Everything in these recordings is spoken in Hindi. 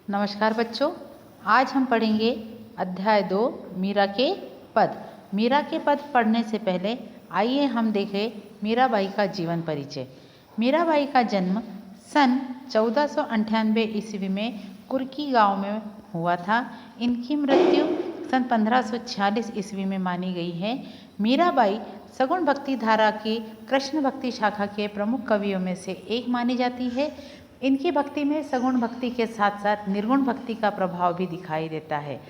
नमस्कार बच्चों, आज हम पढ़ेंगे अध्याय 2 मीरा के पद। मीरा के पद पढ़ने से पहले आइए हम देखें मीराबाई का जीवन परिचय। मीराबाई का जन्म सन 1498 ईस्वी में कुर्की गांव में हुआ था। इनकी मृत्यु सन 1546 ईस्वी में मानी गई है। मीराबाई सगुण भक्ति धारा की कृष्ण भक्ति शाखा के प्रमुख कवियों में से एक मानी जाती है। इनकी भक्ति में सगुण भक्ति के साथ साथ निर्गुण भक्ति का प्रभाव भी दिखाई देता है।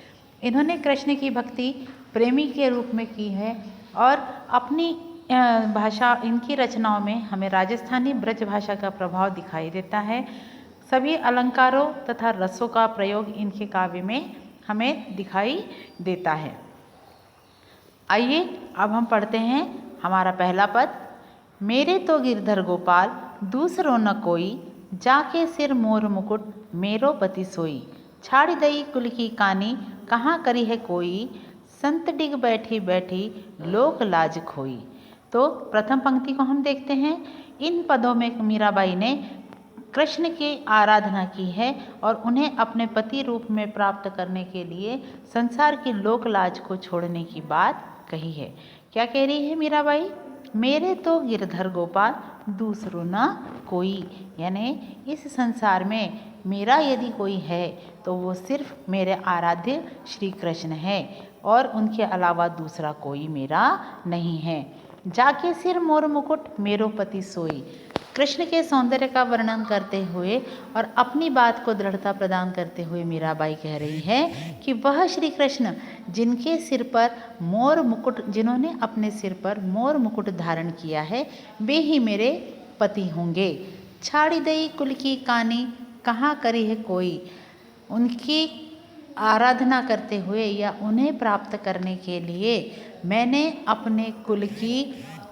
इन्होंने कृष्ण की भक्ति प्रेमी के रूप में की है और अपनी भाषा, इनकी रचनाओं में हमें राजस्थानी ब्रज भाषा का प्रभाव दिखाई देता है। सभी अलंकारों तथा रसों का प्रयोग इनके काव्य में हमें दिखाई देता है। आइए अब हम पढ़ते हैं हमारा पहला पद। मेरे तो गिरधर गोपाल दूसरो न कोई, जाके सिर मोर मुकुट मेरो पति सोई। छाड़ दई कुल की कानी कहाँ करी है कोई, संत डिग बैठी बैठी लोक लाज खोई। तो प्रथम पंक्ति को हम देखते हैं। इन पदों में मीराबाई ने कृष्ण की आराधना की है और उन्हें अपने पति रूप में प्राप्त करने के लिए संसार की लोक लाज को छोड़ने की बात कही है। क्या कह रही है मीराबाई? मेरे तो गिरधर गोपाल दूसरो न कोई, यानी इस संसार में मेरा यदि कोई है तो वो सिर्फ मेरे आराध्य श्री कृष्ण है और उनके अलावा दूसरा कोई मेरा नहीं है। जाके सिर मोर मुकुट मेरो पति सोई। कृष्ण के सौंदर्य का वर्णन करते हुए और अपनी बात को दृढ़ता प्रदान करते हुए मीराबाई कह रही है कि वह श्री कृष्ण जिनके सिर पर मोर मुकुट, जिन्होंने अपने सिर पर मोर मुकुट धारण किया है, वे ही मेरे पति होंगे। छाड़ी दई कुल की कानी कहाँ करी है कोई। उनकी आराधना करते हुए या उन्हें प्राप्त करने के लिए मैंने अपने कुल की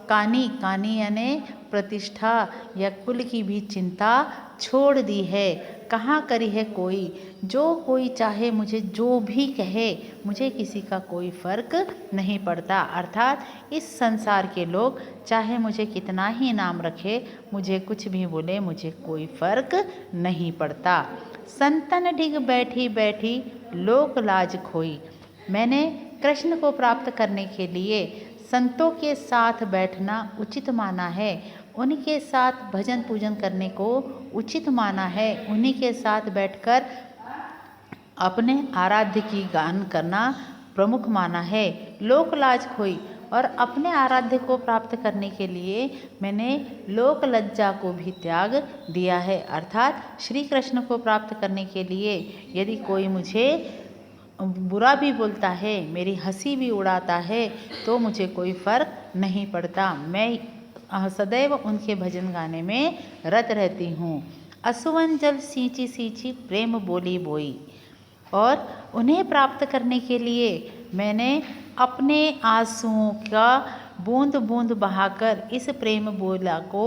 कानी यानी प्रतिष्ठा या कुल की भी चिंता छोड़ दी है। कहाँ करी है कोई, जो कोई चाहे मुझे जो भी कहे, मुझे किसी का कोई फर्क नहीं पड़ता। अर्थात इस संसार के लोग चाहे मुझे कितना ही नाम रखे, मुझे कुछ भी बोले, मुझे कोई फर्क नहीं पड़ता। संतन डिग बैठी बैठी लोक लाज खोई। मैंने कृष्ण को प्राप्त करने के लिए संतों के साथ बैठना उचित माना है, उनके साथ भजन पूजन करने को उचित माना है, उन्हीं के साथ बैठकर अपने आराध्य की गान करना प्रमुख माना है। लोक लाज खोई, और अपने आराध्य को प्राप्त करने के लिए मैंने लोक लज्जा को भी त्याग दिया है। अर्थात श्री कृष्ण को प्राप्त करने के लिए यदि कोई मुझे बुरा भी बोलता है, मेरी हंसी भी उड़ाता है, तो मुझे कोई फर्क नहीं पड़ता। मैं सदैव उनके भजन गाने में रत रहती हूँ। असुवन जल सींची सींची प्रेम बोली बोई। और उन्हें प्राप्त करने के लिए मैंने अपने आंसुओं का बूंद बूंद बहाकर इस प्रेम बोला को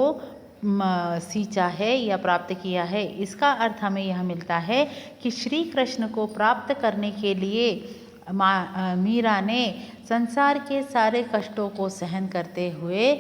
सींचा है या प्राप्त किया है। इसका अर्थ हमें यह मिलता है कि श्री कृष्ण को प्राप्त करने के लिए मीरा ने संसार के सारे कष्टों को सहन करते हुए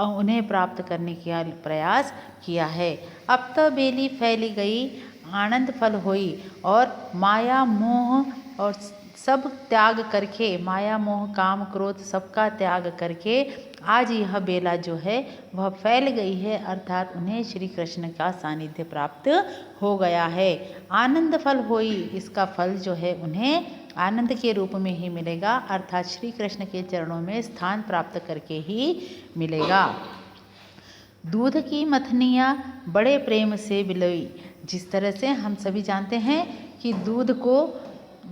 उन्हें प्राप्त करने का प्रयास किया है। अब तो बेली फैली गई आनंद फल हुई, और माया मोह और सब त्याग करके, माया मोह काम क्रोध सबका त्याग करके आज यह बेला जो है वह फैल गई है। अर्थात उन्हें श्री कृष्ण का सानिध्य प्राप्त हो गया है। आनंद फल होई, इसका फल जो है उन्हें आनंद के रूप में ही मिलेगा, अर्थात श्री कृष्ण के चरणों में स्थान प्राप्त करके ही मिलेगा। दूध की मथनियाँ बड़े प्रेम से बिलोई। जिस तरह से हम सभी जानते हैं कि दूध को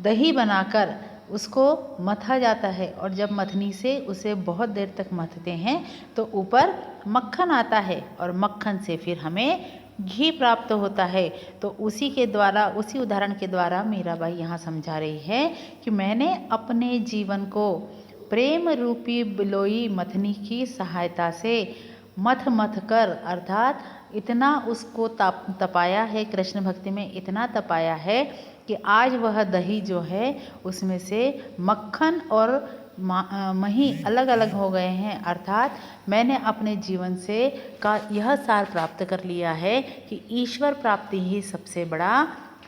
दही बनाकर उसको मथा जाता है, और जब मथनी से उसे बहुत देर तक मथते हैं तो ऊपर मक्खन आता है, और मक्खन से फिर हमें घी प्राप्त होता है। तो उसी के द्वारा, उसी उदाहरण के द्वारा मीराबाई यहाँ समझा रही है कि मैंने अपने जीवन को प्रेम रूपी बिलोई मथनी की सहायता से मथ मथ कर, अर्थात इतना उसको तपाया है, कृष्ण भक्ति में इतना तपाया है कि आज वह दही जो है उसमें से मक्खन और मही अलग अलग हो गए हैं। अर्थात मैंने अपने जीवन से का यह सार प्राप्त कर लिया है कि ईश्वर प्राप्ति ही सबसे बड़ा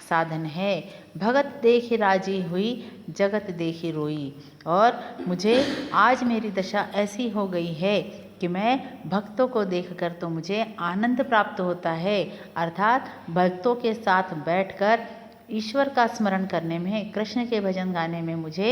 साधन है। भगत देखि राजी हुई, जगत देखि रोई। और मुझे आज मेरी दशा ऐसी हो गई है कि मैं भक्तों को देखकर तो मुझे आनंद प्राप्त होता है, अर्थात भक्तों के साथ बैठकर ईश्वर का स्मरण करने में, कृष्ण के भजन गाने में मुझे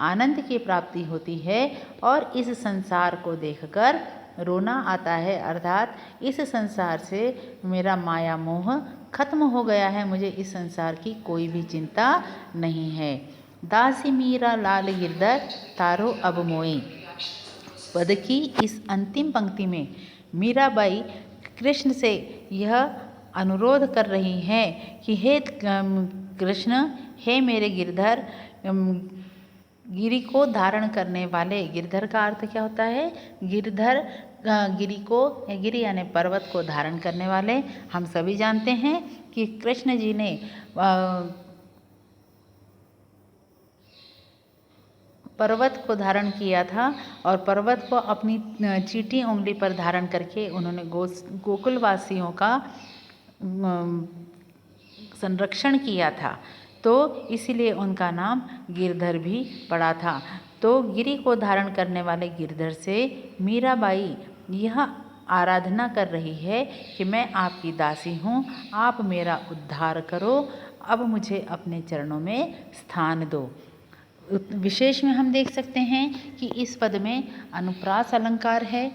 आनंद की प्राप्ति होती है। और इस संसार को देखकर रोना आता है, अर्थात इस संसार से मेरा माया मोह खत्म हो गया है, मुझे इस संसार की कोई भी चिंता नहीं है। दासी मीरा लाल गिरधर तारो अब मोई। पद की इस अंतिम पंक्ति में मीराबाई कृष्ण से यह अनुरोध कर रही हैं कि हे कृष्ण, हे मेरे गिरधर, गिरि को धारण करने वाले। गिरधर का अर्थ क्या होता है? गिरधर गिरि को, गिरि यानी पर्वत को धारण करने वाले। हम सभी जानते हैं कि कृष्ण जी ने पर्वत को धारण किया था और पर्वत को अपनी चीटी उंगली पर धारण करके उन्होंने गोकुलवासियों का संरक्षण किया था, तो इसीलिए उनका नाम गिरधर भी पड़ा था। तो गिरि को धारण करने वाले गिरधर से मीराबाई यह आराधना कर रही है कि मैं आपकी दासी हूँ, आप मेरा उद्धार करो, अब मुझे अपने चरणों में स्थान दो। विशेष में हम देख सकते हैं कि इस पद में अनुप्रास अलंकार है,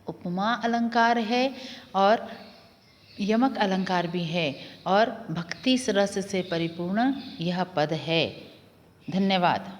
उपमा अलंकार है और यमक अलंकार भी है और भक्ति रस से परिपूर्ण यह पद है। धन्यवाद।